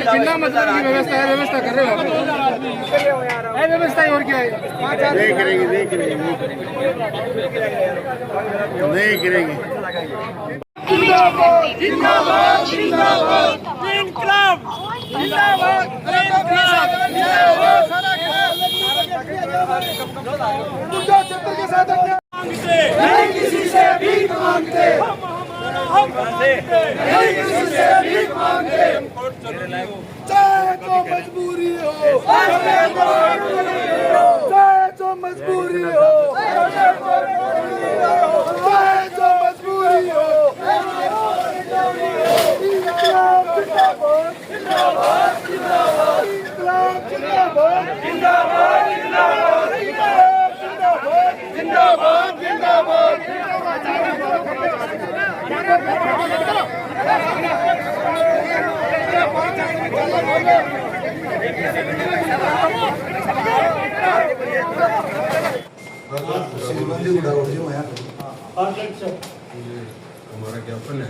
जिला मतलब की व्यवस्था कर रहे हो आप व्यवस्था और क्या है देख रहे जिंदाबाद जिंदाबाद जिंदाबाद इनकलाब जिंदाबाद छत्र के साथ नहीं किसी से भीख मांगते नहीं किसी से भीख मांगते चाहे तो मजबूरी हो चाहे तो मजबूरी हो चाहे तो मजबूरी हो इनकलाब जिंदाबाद जिंदाबाद जिंदाबाद इनकलाब जिंदाबाद जिंदाबाद जिंदाबाद जिंदाबाद हमारा ज्ञापन है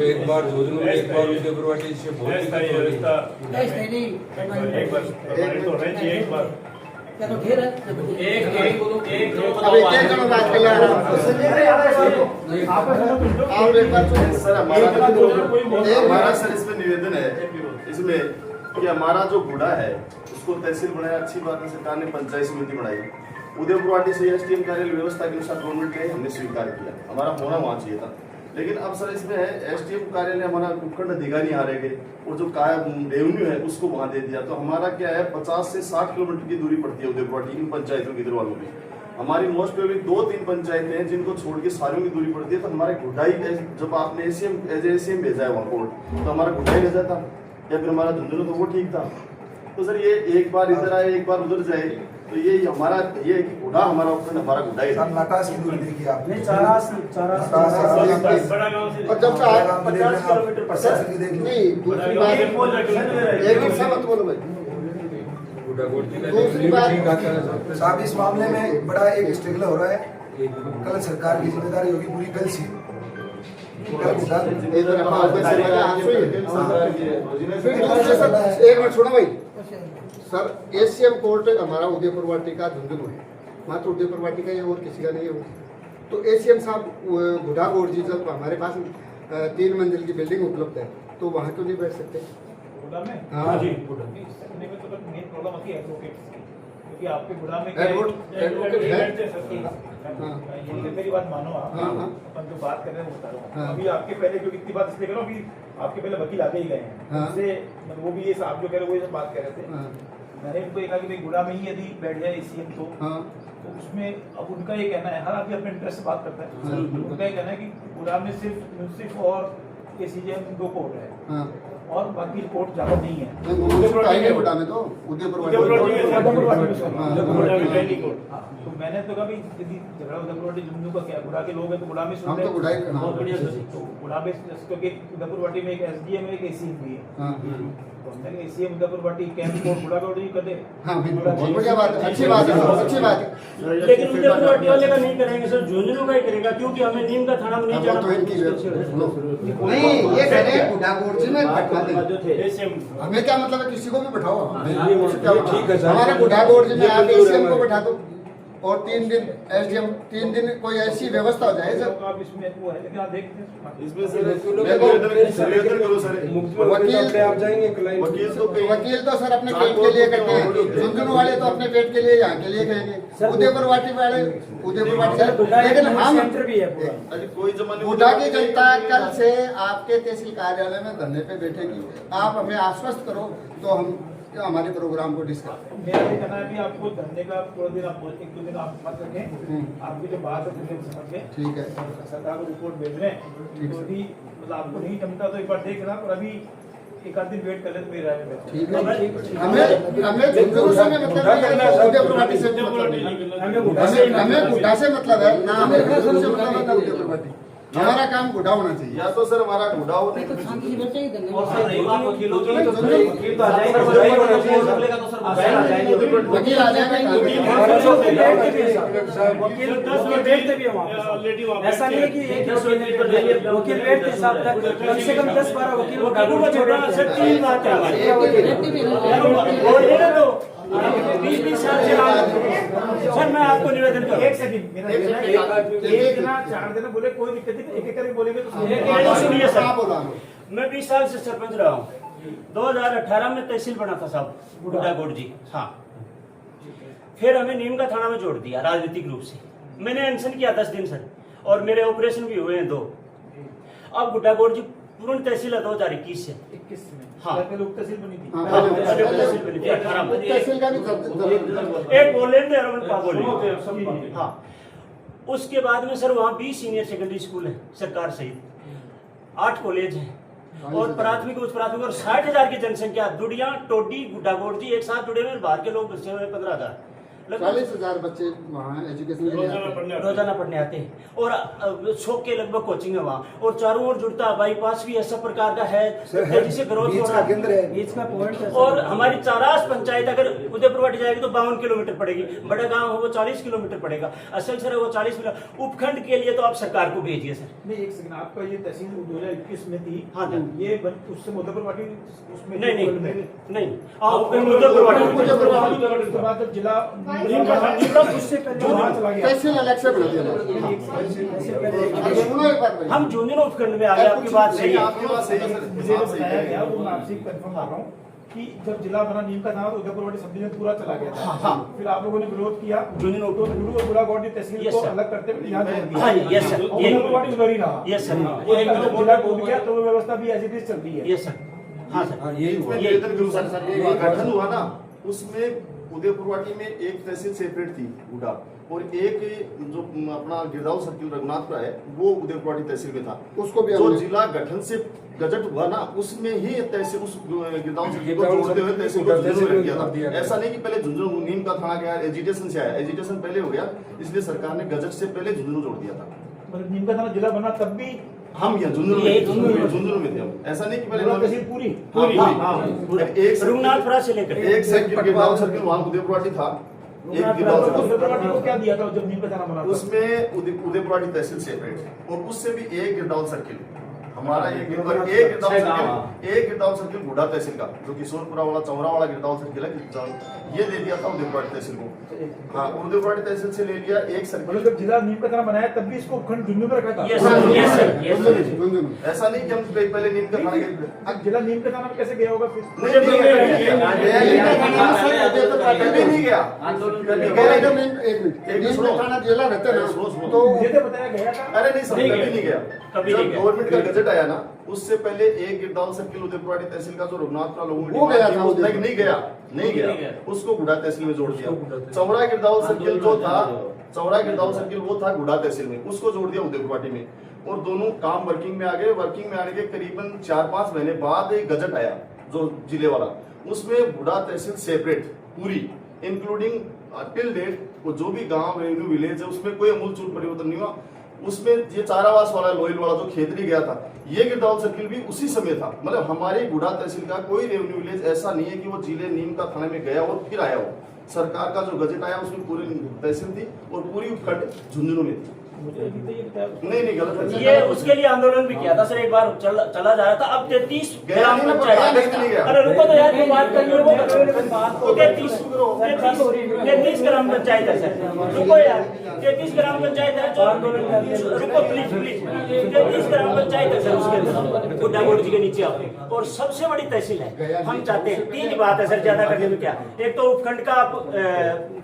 एक बार योजना एक बार उसके प्रवासी से बहुत हमारा सर इसमें निवेदन है इसमें कि हमारा जो गुड़ा है उसको तहसील बनाया, अच्छी बात है, सरकार ने पंचायत समिति बनाई, उदयपुरवाटी से एसडीएम कार्यालय व्यवस्था के अनुसार गवर्नमेंट ने हमने स्वीकार किया, हमारा होना वहाँ चाहिए था। लेकिन अब सर इसमें है एसडीएम कार्यालय हमारा उपखंड अधिकारी यहाँ रह गए और जो रेवेन्यू है उसको वहाँ दे दिया, तो हमारा क्या है 50 से 60 किलोमीटर की दूरी पड़ती है उदयपुरवाटी इन पंचायतों की वालों में। हमारी मोस्ट पे भी 2-3 पंचायतें हैं जिनको छोड़ के सारियों की दूरी पड़ती है, तो हमारे घुटाई जब आपने एसीएम भेजा है वहाँ कोर्ट तो हमारा घुटाई रह जाता या फिर हमारा धुंधुन तो वो ठीक था। तो सर ये एक बार इधर आए एक बार उधर जाए तो ये हमारा ये घोड़ा हमारा उपखंड हमारा घोड़ा ही नकाश की दूरी देखिए आपने और जब 50 किलोमीटर नहीं दूसरी बात साहब इस मामले में बड़ा एक स्ट्रगल हो रहा है, कल सरकार की जिम्मेदारी होगी पूरी कल सी एक मिनट छोड़ो भाई सर, एसीएम कोर्ट हमारा उदयपुरवाटी का झुंझुनू है, मात्र उदयपुरवाटी का है और किसी का नहीं है। तो एसीएम साहब बुढ़ा कोर्ट जी जब हमारे पास 3 मंजिल की बिल्डिंग उपलब्ध है तो वहाँ क्यों नहीं बैठ सकते? हाँ जी, क्योंकि आपके बुढ़ा में मेरी बात मानो आप, अपन जो बात कर रहे हैं वो बता रहा हूँ। अभी आपके पहले जो इतनी बात इसलिए कर रहा हूँ कि आपके पहले वकील आगे ही गए हैं, उससे मतलब वो भी ये आप जो कह रहे हो वो बात कह रहे थे। मैंने उनको कहा कि भाई गुड़ा में ही यदि बैठ जाए एसीएम तो उसमें अब उनका ये कहना है, हर आदमी अपने इंटरेस्ट से बात करता है, उनका ये कहना है कि गुड़ा में सिर्फ और एसीएम 2 कोर्ट है और बाकी कोर्ट ज्यादा नहीं है। गुड़ा में तो तो मैंने तो कहा यदि झगड़ा उदयपुरवाटी झुंझुनू का क्या, गुड़ा के लोग हैं तो गुड़ा में सुन रहे हैं, बहुत बढ़िया। तो गुड़ा में क्योंकि उदयपुरवाटी में एक एसडीएम है एक एसीएम भी है, तो हमने एसीएम उदयपुरवाटी कैंप कोर्ट गुड़ा कोर्ट कर दे। हाँ बहुत बढ़िया बात है, अच्छी बात है, अच्छी बात है। लेकिन उदयपुरवाटी वाले का नहीं करेंगे सर, झुंझुनू का ही करेगा क्योंकि हमें नीम का थाना में नहीं जाना। नहीं ये कह रहे हैं गुड़ा कोर्ट जी में बैठा दें, हमें क्या मतलब है, किसी को भी बैठाओ, ठीक है हमारे गुड़ा कोर्ट जी में आप एसीएम को बैठा दो और 3 दिन एसडीएम 3 दिन कोई ऐसी व्यवस्था हो जाए सर। आप इसमें वो है, लेकिन आप देखते हैं इसमें सर वकील तो सर अपने पेट के लिए करते हैं, झुंझुनू वाले तो अपने पेट के लिए यहाँ के लिए करेंगे, उदयपुरवाटी वाले लेकिन हम कोई बुढ़ा की जनता कल से आपके तहसील कार्यालय में धरने पे बैठेगी, आप हमें आश्वस्त करो तो हम हमारे प्रोग्राम को डिस्कस। मेरा भी कहना है कि आपको धरने का थोड़ा दिन आप 1-2 दिन आप मत रखें, आपकी जो बात है समझ के ठीक है सरकार को रिपोर्ट भेज रहे हैं, तो भी मतलब आपको नहीं जमता तो एक बार देख रहा, और अभी एक आध दिन वेट कर ले तो मेरी राय में बैठो। ठीक है, हमें झुंझुनू से मतलब है, उदयपुर पार्टी से मतलब है, हमें गुड्डा से मतलब है ना, हमें झुंझुनू से मतलब है ना उदयपुर पार्टी। हमारा काम गुड्डा होना चाहिए। या तो सर हमारा गुड्डा हो नहीं और सर रही बात वकीलों की, वकील तो आ जाएंगे, वकील आ जाएगा, वकील 10 मिनट बैठते भी हैं वहाँ। ऐसा नहीं है कि एक वकील बैठते साहब तक, कम से कम 10-12 वकील को छोड़ना सर 3 बात है हमारी। 20 साल से सर मैं आपको निवेदन करूँ, एक सेकंड मेरा एक दिन 4 दिन बोले कोई दिक्कत नहीं, एक करके बोलेंगे तो सुनिए सर, क्या बोला? मैं 20 साल से सरपंच रहा हूँ। 2018 में तहसील बना था साहब गुड्डागोड़ जी, हाँ। फिर हमें नीम का थाना में जोड़ दिया राजनीतिक रूप से। मैंने अनशन किया 10 दिन सर, और मेरे ऑपरेशन भी हुए हैं 2। अब गुड्डागोड़ जी पूर्ण तहसील है 2021 से। 21 में हाँ। लोग तहसील बनी थी। तहसील बनी थी 18 में। तहसील का भी एक बोले थे और मैं बोले, हाँ। उसके बाद में सर वहाँ 20 सीनियर सेकेंडरी स्कूल है सरकार सहित, 8 कॉलेज हैं और प्राथमिक उच्च प्राथमिक, और 60,000 की जनसंख्या। दुड़िया टोडी गुड्डागोड़ जी एक साथ जुड़े हुए, बाहर के लोग बसे हुए 15,000, 40,000 बच्चे वहाँ एजुकेशन रोजाना पढ़ने आते हैं। और 100 के लगभग कोचिंग है वहाँ, और चारों ओर जुड़ता बाईपास भी है, सब प्रकार का है जिसे ग्रोथ हो रहा है। केंद्र है, बीच का पॉइंट है। और हमारी चारास पंचायत अगर उदयपुर वाटी जाएगी तो 52 किलोमीटर पड़ेगी, बड़ा गांव हो वो 40 किलोमीटर पड़ेगा, असल सर वो 40 किलोमीटर। उपखंड के लिए तो आप सरकार को भेजिए सर। नहीं एक सेकंड, आपका ये तहसील 2021 में थी, हाँ ये उससे उदयपुर पार्टी उसमें नहीं उदयपुर वाटी उसके बाद जब जिला उससे वहाँ चला गया। तहसील अलग से बना दिया। सुनो एक बात भाई, हम झुंझुनू उपखंड में आ गए। आपकी बात सही है। आपकी बात सही है सर, मुझे आप सही बताया है। गया, वो मैं आपसे कंफर्म कर रहा हूँ कि जब जिला बना नीम का था तो उदयपुर वाटी सब डिवीजन पूरा चला गया था। हाँ। फिर आप लोगों ने विरोध किया, झुंझुनू तो गुरु और गुड़ागौड़ तहसील Yes, को sir. अलग करते हुए यहाँ जोड़ दिया। हाँ यस सर, और ये उदयपुर वाटी उधर ही रहा। यस सर, जब जिला टूट गया तो वो व्यवस्था भी एज इट इज चल रही है। यस सर, हाँ सर, यही हुआ। इसमें निवेदन करूं सर, ये गठन हुआ ना, उसमें उदयपुर वाटी में एक तहसील सेपरेट थी गुडा, और एक जो अपना गिरदाव सर्किल रघुनाथपुरा है वो उदयपुर वाटी तहसील में था। उसको भी जो हमने- जिला गठन से गजट हुआ ना, उसमें ही तहसील उस गिरदाव सर्किल को जोड़ते हुए तहसील को झुंझुनू में रख दिया था। ऐसा नहीं कि पहले झुंझुनू नीम का थाना गया, एजिटेशन से आया, एजिटेशन पहले हो गया, इसलिए सरकार ने गजट से पहले झुंझुनू जोड़ दिया था। मतलब नीम का थाना जिला बना तब भी हम यहाँ झुंझुनू में थे हम, ऐसा नहीं कि पहले तहसील पूरी एक रघुनाथपुरा से लेकर एक सर्किल गिरदाव सर्किल वहाँ उदयपुर वाटी था, एक गिरदाव सर्किल उदयपुर वाटी को क्या दिया था जब नीम का थाना बना था? उसमें उदयपुर वाटी तहसील सेपरेट है, और उससे भी एक गिरदाव सर्किल हमारा एक गिरदाव सर्किल गुडा तहसील का, जो किशोरपुरा वाला चौरा वाला गिरदाव सर्किल है, ये दे दिया था उदयपुर वाटी तहसील को। हाँ, उदयपुर वाटी तहसील से ले लिया एक सर्किल। मतलब जब जिला नीम का थाना बनाया तब भी इसको उपखंड झुंझुनू में रखा था। Yes sir, yes sir, yes sir. Jhunjhunu. ऐसा नहीं कि हम पहले नीम का थाना गए। अब जिला नीम का थाना में कैसे गया होगा फिर? नहीं गया, कभी नहीं गया। जिला रहते ना तो मुझे तो बताया गया था। अरे नहीं सर, कभी नहीं गया। कभी जब नहीं गया। गवर्नमेंट का गजट आया ना, उससे पहले एक गिरदाव सर्किल उदयपुर वाटी तहसील का जो रघुनाथपुरा लोगों ने वो गया था, उस तक नहीं गया, उसको गुडा तहसील में जोड़ दिया। चौरा गिरदाव सर्किल जो था, चौरा गिरदाव सर्किल वो था गुडा तहसील में, उसको जोड़ दिया उदयपुर वाटी में, और दोनों काम वर्किंग में आ गए। वर्किंग में आने के करीबन 4-5 महीने बाद एक गजट आया जो जिले वाला, उसमें गुडा तहसील सेपरेट पूरी इंक्लूडिंग टिल डेट वो जो भी गांव रेवेन्यू विलेज है उसमें कोई अमूलचूल परिवर्तन नहीं हुआ। उसमें ये चारावास वाला लोहिल वाला जो खेतरी गया था, ये गिरदाव सर्किल भी उसी समय था। मतलब हमारे गुडा तहसील का कोई रेवेन्यू विलेज ऐसा नहीं है कि वो जिले नीम का थाने में गया और फिर आया हो। सरकार का जो गजट आया उसमें पूरी तहसील थी और पूरी उपखंड झुंझुनू में थी। मुझे अभी तो ये बताया। नहीं गलत है। ये उसके लिए आंदोलन भी किया था सर, एक बार चला जा रहा था। अब 33 गया ग्राम नहीं, नहीं पंचायत, गया। अरे रुको तो यार, बात करनी है वो 33 ग्राम पंचायत है सर, रुको यार, 33 ग्राम पंचायत है जो, रुको प्लीज 33 ग्राम पंचायत है सर उसके अंदर, गुड्डागोड़ जी के नीचे आप, और सबसे बड़ी तहसील है। हम चाहते हैं 3 बात है सर, ज्यादा करने में क्या, एक तो उपखंड का आप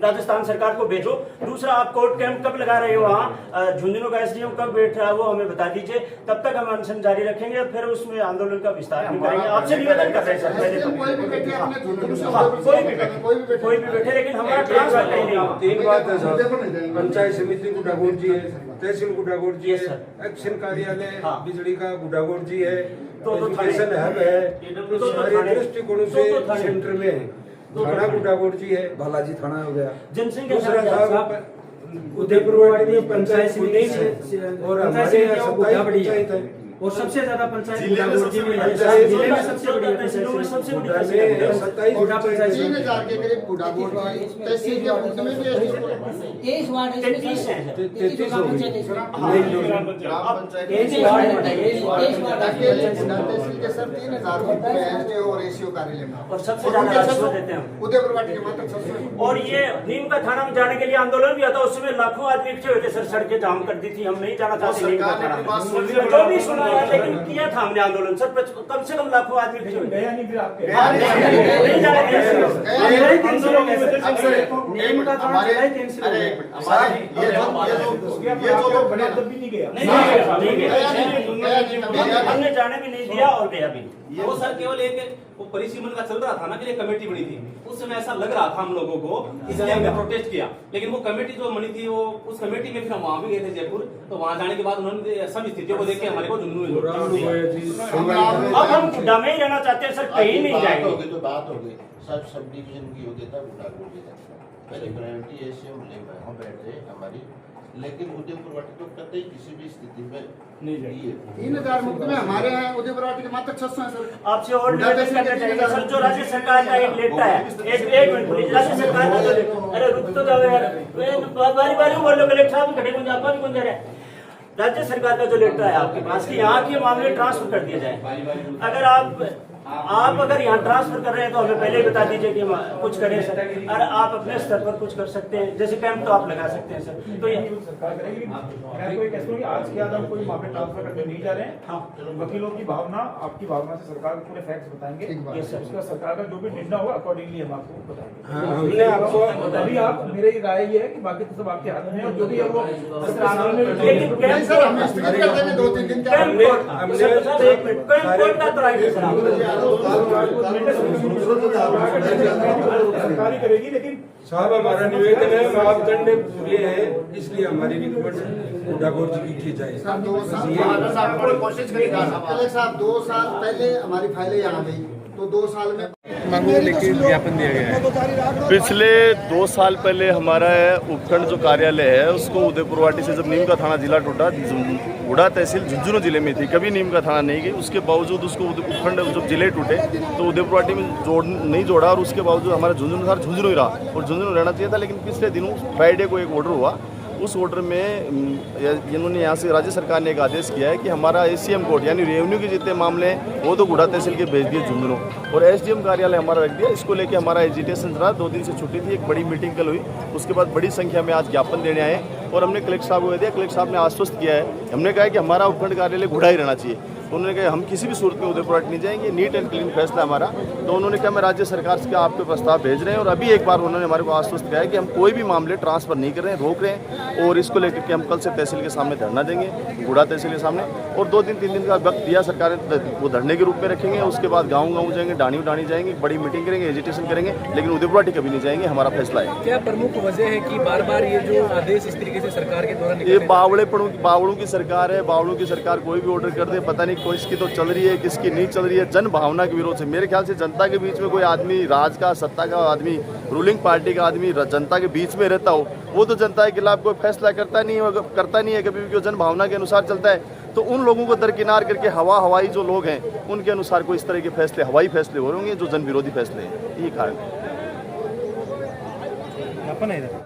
राजस्थान सरकार को भेजो, दूसरा आप कोर्ट कैंप कब लगा रहे हो वहाँ, झुंझुनू का एसडीएम कब बैठ रहा है वो हमें बता दीजिए, तब तक हम अनशन जारी रखेंगे और फिर उसमें आंदोलन का विस्तार भी करेंगे। आपसे निवेदन कर रहे हैं सर, पहले कोई भी बैठे अपने झुंझुनू से हाँ, कोई भी बैठे कोई भी बैठे, लेकिन हमारा ट्रांसफर कहीं नहीं हुआ। 3 बात है सर, पंचायत समिति को गुड्डागोड़ जी है, तहसील गुड्डागोड़ जी Yes, है, sir. एक्शन कार्यालय हाँ। बिजली का गुड्डागोड़ जी है, तो एजुकेशन हब है, तो सारे दृष्टिकोणों से सेंटर में है। थाना गुड्डागोड़ जी है, बालाजी थाना हो गया। जनसंख्या दूसरा साहब साहब उदयपुरवाड़ी में पंचायत समिति है और हमारे यहाँ 27 पंचायत है और सबसे ज्यादा पंचायत जिले में सबसे बड़ी पंचायत जिले में सबसे बड़ी तहसीलों में सबसे बड़ी गुड्डा तहसील है। में 27 गुड्डा पंचायत 3000 के करीब गुड्डागोड़ तहसील के मुद्दे में भी तेईस वार्ड है इसमें 33 है। 33 ग्राम हो गई। पंचायत है इसमें। ग्राम पंचायत तेईस वार्ड बताइए, तेईस वार्ड अकेले गुड्डा तहसील के सर 3000 मुद्दे में एसडीओ और एसीओ कार्यालय में और सबसे ज्यादा राजस्व देते हैं हम। उदयपुरवाटी के मात्र 600 और ये नीम का थाना में जाने के लिए आंदोलन भी आता, उसमें लाखों आदमी इकट्ठे हुए थे सर, सड़कें जाम कर दी थी, हम नहीं जाना चाहते नीम का सरकार ने अपनी बात सुन ली। थाना। जो भी सुना है, लेकिन किया था हमने आंदोलन सर, कम से कम लाखों आदमी इकट्ठे हुए थे। गया नहीं फिर आपके नहीं जाने दिया सर। नीम का थाना हमारे जिला कैंसिल हो अरे गया। हमारे ये जो लोग बने तब भी नहीं गया हमने जाने भी नहीं दिया और गया भी नहीं। वो सर केवल एक वो परिसीमन का चल रहा था ना, फिर एक कमेटी बनी थी, उस समय ऐसा लग रहा था हम लोगों को, इसलिए हमने प्रोटेस्ट किया। लेकिन वो कमेटी जो बनी थी, वो उस कमेटी में फिर हम वहां भी गए थे जयपुर, तो वहां जाने के बाद उन्होंने सब स्थितियों को देख के हमारे को झुंझुनू राम लोया जी अब हम गुड्डा में ही रहना चाहते हैं सर, कहीं नहीं जाएंगे। तो बात हो गई सब डिवीजन की हो गई था गुड्डागुड़ की पहले प्रायोरिटी ऐसे हम ले वहाँ बैठे हमारी, लेकिन उदयपुरवाटी तो कतई किसी भी स्थिति में नहीं जाइए। 3000 मुद्दे में हमारे यहाँ उदयपुरवाटी के मात्र 600 हैं सर। आपसे और निवेदन करना चाहिए सर, जो राज्य सरकार का एक लेटा है, एक मिनट प्लीज, राज्य सरकार का जो अरे रुक तो जाओ यार, बारी बारी बोल लो, कलेक्टर साहब खड़े कौन आपका भी कौन जा रहा है। राज्य सरकार का जो लेटर है आपके पास कि यहाँ के मामले ट्रांसफर कर दिया जाए, अगर आप अगर यहाँ ट्रांसफर कर रहे हैं तो हमें पहले ही बता दीजिए कि हम कुछ करें सर, और आप अपने स्तर पर कुछ कर सकते हैं, जैसे कैंप तो आप लगा सकते हैं सर। तो ये सरकार करेगी। मैं कोई कहता हूँ कि आज के बाद हम कोई मामले ट्रांसफर करके नहीं जा रहे हैं। हाँ। वकीलों की भावना, आपकी भावना से सरकार को पूरे फैक्ट्स बताएंगे। ये सर। उसका सरकार का जो भी निर्णय होगा अकॉर्डिंगली हम आपको बताएंगे। हमने आपको अभी आप मेरी राय ये है कि बाकी तो सब आपके हाथ में है, और जो भी है वो आंदोलन में लेकिन नहीं सर, हम स्थगित कर देंगे 2-3 दिन का। कैंप कोर्ट सर, साहब एक मिनट, कैंप कोर्ट का तो राइट है सर आप। सरकारी करेगी, लेकिन साहब हमारा निवेदन है, मापदंड पूरे हैं, इसलिए हमारी रिक्वेस्ट गुड्डागोड़ जी की जाए। सर 2 साल कोशिश करेगा साहब, 2 साल पहले हमारी फाइलें यहाँ गई, तो 2 साल में पिछले 2 साल पहले हमारा उपखंड जो कार्यालय है उसको उदयपुरवाटी से जब नीम का थाना जिला टूटा, गुड़ा तहसील झुंझुनू जिले में थी, कभी नीम का थाना नहीं गई, उसके बावजूद उसको उपखंड जब जिले टूटे तो उदयपुरवाटी में नहीं जोड़ा, और उसके बावजूद हमारा झुंझुनू था, झुंझुनू ही रहा और झुंझुनू रहना चाहिए था। लेकिन पिछले दिनों फ्राइडे को एक ऑर्डर हुआ, उस ऑर्डर में इन्होंने यहाँ से राज्य सरकार ने एक आदेश किया है कि हमारा एसीएम कोर्ट यानी रेवेन्यू के जितने मामले हैं वो तो गुड़ा तहसील के भेज दिए झुंझुनू, और एसडीएम कार्यालय हमारा रख दिया। इसको लेके हमारा एजिटेशन चला, 2 दिन से छुट्टी थी, एक बड़ी मीटिंग कल हुई, उसके बाद बड़ी संख्या में आज ज्ञापन देने आए और हमने कलेक्टर साहब को दिया। कलेक्टर साहब ने आश्वस्त किया है, हमने कहा कि हमारा उपखंड कार्यालय गुड़ा ही रहना चाहिए, तो उन्होंने कहा हम किसी भी सूरत में उदयपुरवाटी नहीं जाएंगे, नीट एंड क्लीन फैसला हमारा। तो उन्होंने कहा मैं राज्य सरकार से आपके प्रस्ताव भेज रहे हैं, और अभी एक बार उन्होंने हमारे को आश्वस्त किया है कि हम कोई भी मामले ट्रांसफर नहीं कर रहे हैं, रोक रहे हैं, और इसको लेकर के हम कल से तहसील के सामने धरना देंगे, गुड़ा तहसील के सामने, और 2-3 दिन का वक्त दिया सरकार ने, वो धरने के रूप में रखेंगे। उसके बाद गाँव जाएंगे, डाणी जाएंगे, बड़ी मीटिंग करेंगे, एजिटेशन करेंगे, लेकिन उदयपुरवाटी कभी नहीं जाएंगे, हमारा फैसला है। क्या प्रमुख वजह है कि बार बार ये जो आदेश इस तरीके से सरकार के द्वारा ये बावड़ों की सरकार है, बावड़ों की सरकार कोई भी ऑर्डर कर दे, पता नहीं कोई इसकी तो चल रही है, किसकी नहीं चल रही है, जन भावना के विरोध से। मेरे ख्याल से जनता के बीच में कोई आदमी, राज का, सत्ता का आदमी, रूलिंग पार्टी का आदमी जनता के बीच में रहता हो, वो तो जनता के खिलाफ कोई फैसला करता नहीं है, कभी भी जन भावना के अनुसार चलता है। तो उन लोगों को दरकिनार करके हवाई जो लोग हैं उनके अनुसार कोई इस तरह के फैसले, हवाई फैसले हो रहे होंगे जो जन विरोधी फैसले हैं, यही कारण है।